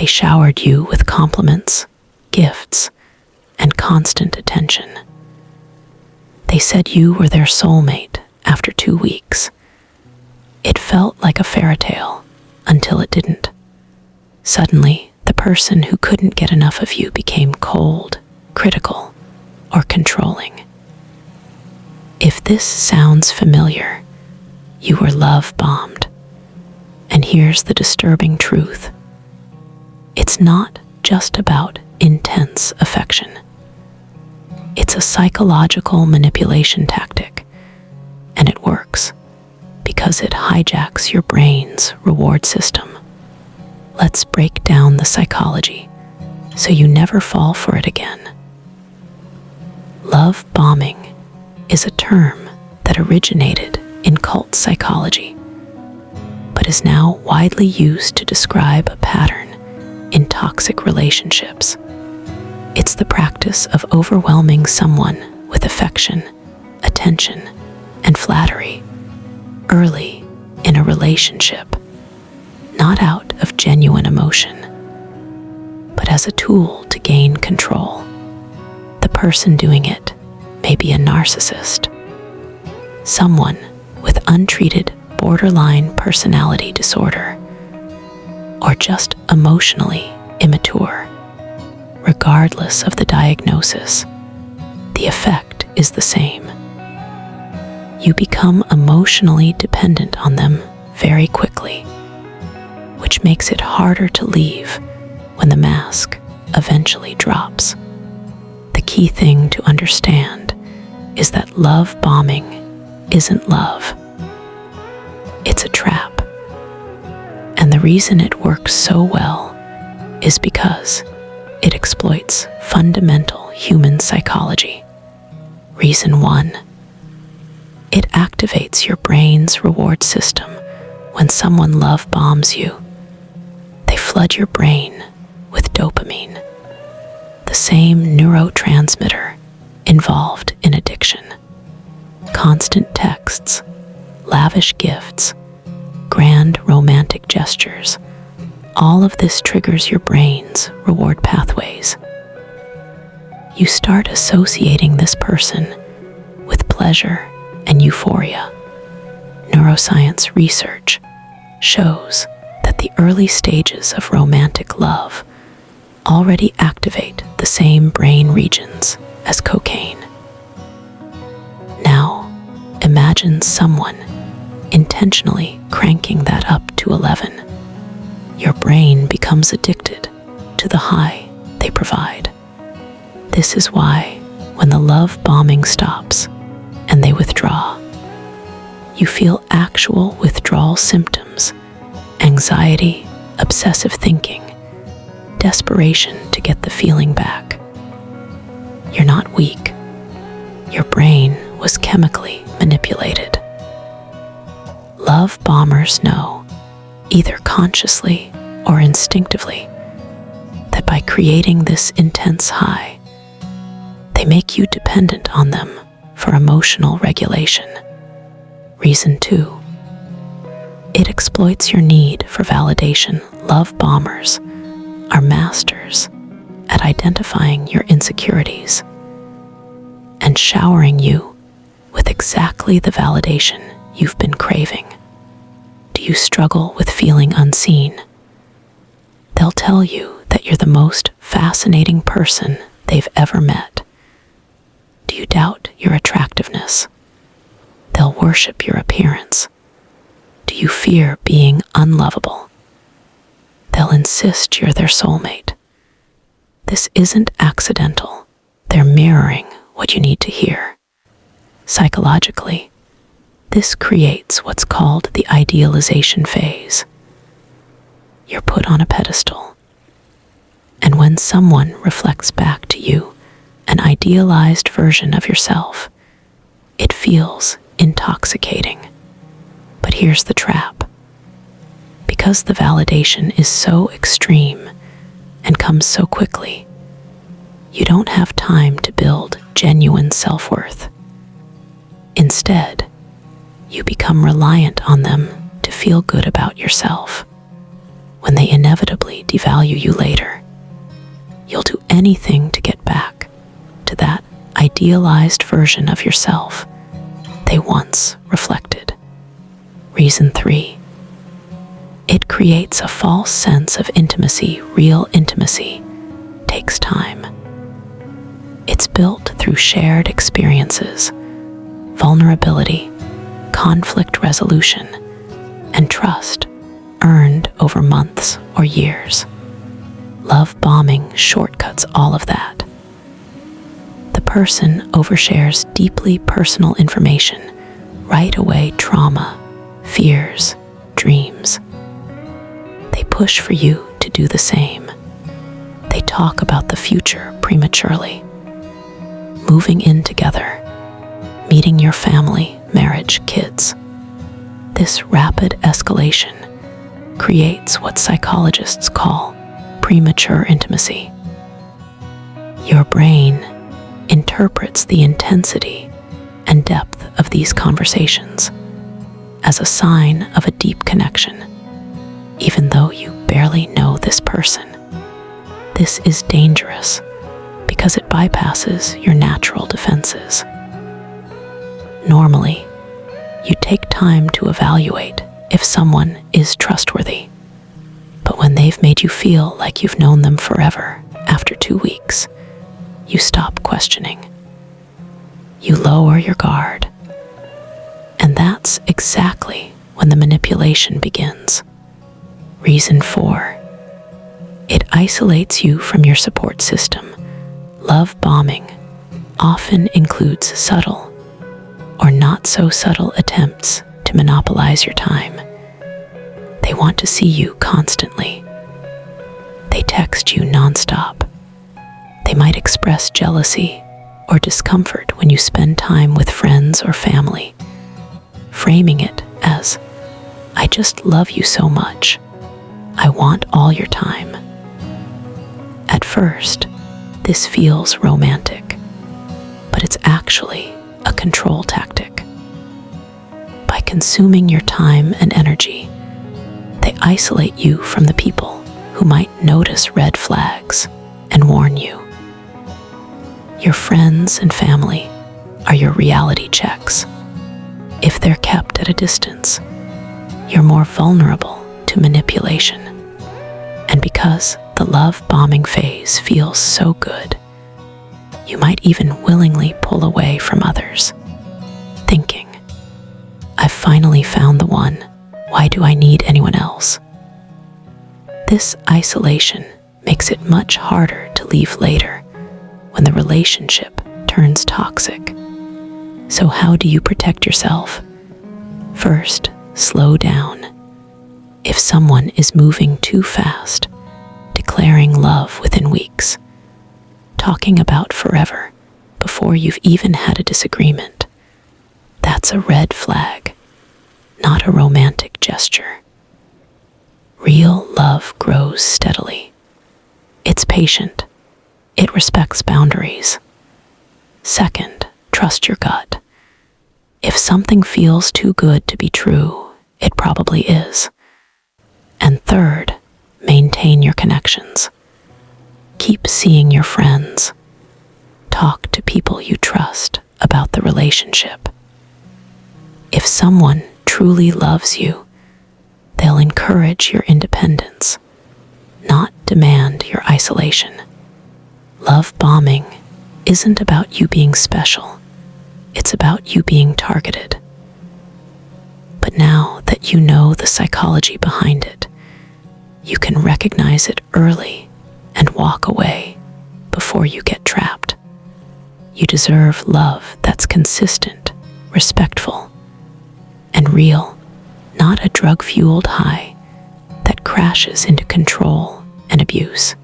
They showered you with compliments, gifts, and constant attention. They said you were their soulmate after 2 weeks. It felt like a fairy tale until it didn't. Suddenly, the person who couldn't get enough of you became cold, critical, or controlling. If this sounds familiar, you were love-bombed. And here's the disturbing truth. It's not just about intense affection. It's a psychological manipulation tactic, and it works because it hijacks your brain's reward system. Let's break down the psychology so you never fall for it again. Love bombing is a term that originated in cult psychology, but is now widely used to describe a pattern in toxic relationships. It's the practice of overwhelming someone with affection, attention, and flattery early in a relationship, not out of genuine emotion, but as a tool to gain control. The person doing it may be a narcissist, someone with untreated borderline personality disorder, or just emotionally immature. Regardless of the diagnosis, the effect is the same. You become emotionally dependent on them very quickly, which makes it harder to leave when the mask eventually drops. The key thing to understand is that love bombing isn't love. It's a trap. And the reason it works so well is because it exploits fundamental human psychology. Reason 1. It activates your brain's reward system when someone love bombs you. They flood your brain with dopamine, the same neurotransmitter involved in addiction. Constant texts, lavish gifts, grand romantic gestures, all of this triggers your brain's reward pathways. You start associating this person with pleasure and euphoria. Neuroscience research shows that the early stages of romantic love already activate the same brain regions as cocaine. Now, imagine someone intentionally cranking that up to 11. Your brain becomes addicted to the high they provide. This is why, when the love bombing stops and they withdraw, you feel actual withdrawal symptoms, anxiety, obsessive thinking, desperation to get the feeling back. You're not weak. Your brain was chemically manipulated. Love bombers know, either consciously or instinctively, that by creating this intense high, they make you dependent on them for emotional regulation. Reason 2. It exploits your need for validation. Love bombers are masters at identifying your insecurities and showering you with exactly the validation you've been craving. Do you struggle with feeling unseen? They'll tell you that you're the most fascinating person they've ever met. Do you doubt your attractiveness? They'll worship your appearance. Do you fear being unlovable? They'll insist you're their soulmate. This isn't accidental. They're mirroring what you need to hear. Psychologically, this creates what's called the idealization phase. You're put on a pedestal, and when someone reflects back to you an idealized version of yourself, it feels intoxicating. But here's the trap. Because the validation is so extreme and comes so quickly, you don't have time to build genuine self-worth. Instead, you become reliant on them to feel good about yourself. when they inevitably devalue you later. You'll do anything to get back to that idealized version of yourself they once reflected. Reason 3. It creates a false sense of intimacy. Real intimacy takes time. It's built through shared experiences, vulnerability, conflict resolution, and trust earned over months or years. Love bombing shortcuts all of that. The person overshares deeply personal information, right away trauma, fears, dreams. They push for you to do the same. They talk about the future prematurely. Moving in together, meeting your family, marriage, kids. This rapid escalation creates what psychologists call premature intimacy. Your brain interprets the intensity and depth of these conversations as a sign of a deep connection, even though you barely know this person. This is dangerous because it bypasses your natural defenses. Normally, you take time to evaluate if someone is trustworthy. But when they've made you feel like you've known them forever after 2 weeks, you stop questioning. You lower your guard. And that's exactly when the manipulation begins. Reason 4. It isolates you from your support system. Love bombing often includes subtle or not so subtle attempts to monopolize your time. They want to see you constantly. They text you nonstop. They might express jealousy or discomfort when you spend time with friends or family, framing it as, "I just love you so much. I want all your time." At first, this feels romantic, but it's actually a control tactic. By consuming your time and energy, they isolate you from the people who might notice red flags and warn you. Your friends and family are your reality checks. If they're kept at a distance, you're more vulnerable to manipulation. And because the love bombing phase feels so good, you might even willingly pull away from others, thinking, "I've finally found the one. Why do I need anyone else?" This isolation makes it much harder to leave later when the relationship turns toxic. So how do you protect yourself? First, slow down. If someone is moving too fast, declaring love within weeks, talking about forever before you've even had a disagreement, that's a red flag, not a romantic gesture. Real love grows steadily. It's patient. It respects boundaries. Second, trust your gut. If something feels too good to be true, it probably is. And third, maintain your connections. Keep seeing your friends. Talk to people you trust about the relationship. If someone truly loves you, they'll encourage your independence, not demand your isolation. Love bombing isn't about you being special. It's about you being targeted. But now that you know the psychology behind it, you can recognize it early and walk away before you get trapped. You deserve love that's consistent, respectful, and real, not a drug-fueled high that crashes into control and abuse.